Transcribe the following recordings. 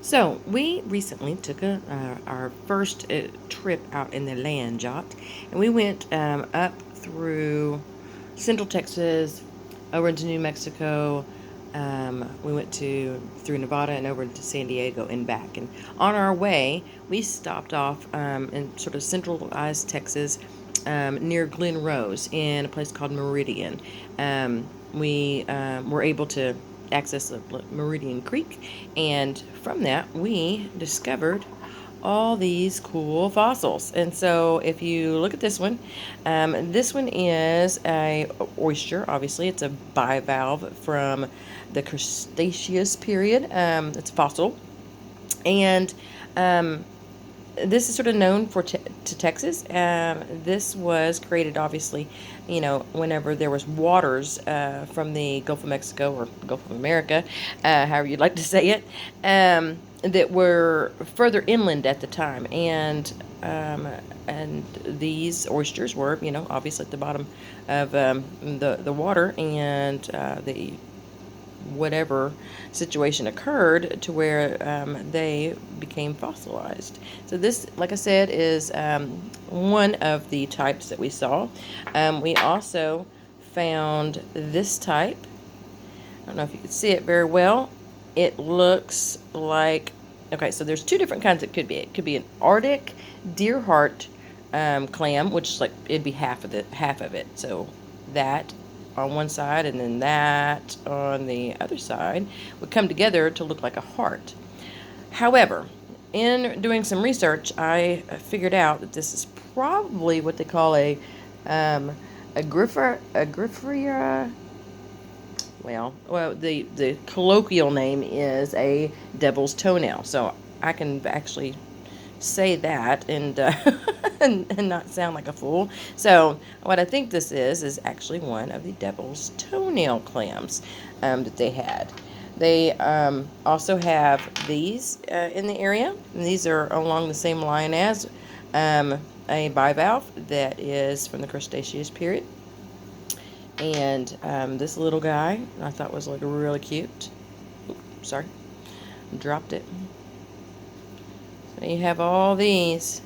So we recently took our first trip out in the land yacht, and we went up through Central Texas, over into New Mexico. We went through Nevada and over into San Diego and back. And on our way, we stopped off in sort of centralized Texas, near Glen Rose, in a place called Meridian. We were able to access the Meridian Creek, and from that we discovered all these cool fossils. And so if you look at this one is a oyster. Obviously it's a bivalve from the Cretaceous period. It's a fossil, and this is sort of known to Texas. This was created, obviously, whenever there was waters from the Gulf of Mexico or Gulf of America, however you'd like to say it, that were further inland at the time, and these oysters were, obviously at the bottom of the water, and the whatever situation occurred to where they became fossilized. So this, like I said, is one of the types that we saw. We also found this type. I don't know if you can see it very well. It looks like, okay, so there's two different kinds it could be. It could be an Arctic deer heart clam, which is like, it'd be half of it. So that on one side and then that on the other side would come together to look like a heart. However, in doing some research, I figured out that this is probably what they call a Gryphaea. Well, the colloquial name is a devil's toenail. So I can actually say that and and not sound like a fool. So what I think this is actually one of the devil's toenail clams that they had. They also have these in the area, and these are along the same line as a bivalve that is from the Cretaceous period. And this little guy I thought was like really cute. Oops, sorry, dropped it. So you have all these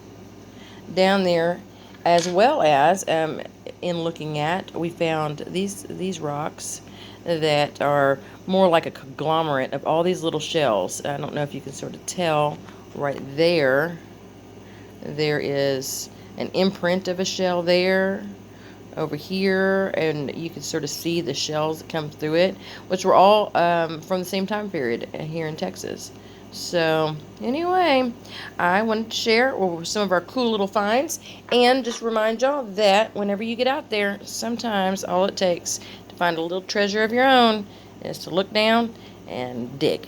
down there, as well as in looking at, we found these rocks that are more like a conglomerate of all these little shells. I don't know if you can sort of tell right there. There is an imprint of a shell there, over here, and you can sort of see the shells that come through it, which were all from the same time period here in Texas. So anyway, I wanted to share some of our cool little finds, and just remind y'all that whenever you get out there, sometimes all it takes to find a little treasure of your own is to look down and dig.